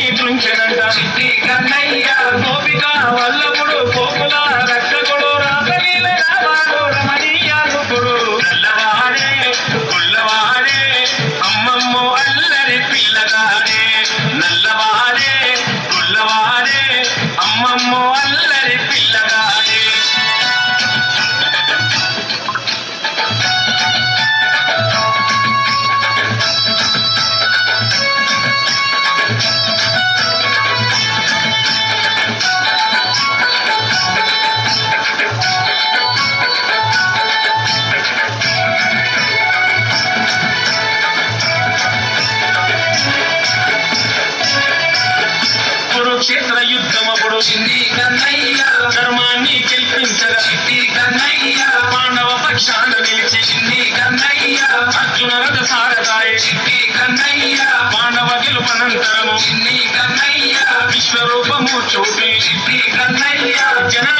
ధరణిని తుంచెనంట చిట్టి కన్నయ్య గోపిక వల్లభుడు గోకుల రక్షకుడు రాసలీల రామాడు రమణీయాసుకుడు నల్లవాడే గుల్లవాడే అమ్మమ్మో అల్లరి పిల్లగాడే నల్లవాడే గుల్లవాడే అమ్మమ్మో అల్లరి పిల్లగాడే కురుక్షేత్ర యుద్ధమప్పుడు చిన్ని కన్నయ్య ధర్మాన్ని గెలిపించగా చిట్టి కన్నయ్య పాండవ పక్షాన నిలిచి చిన్ని కన్నయ్య అర్జున రథ సారథాయ చిట్టి కన్నయ్య పాండవ గెలుపనంతరము చిన్ని కన్నయ్య విశ్వరూపము చూపి చిట్టి కన్నయ్య జనన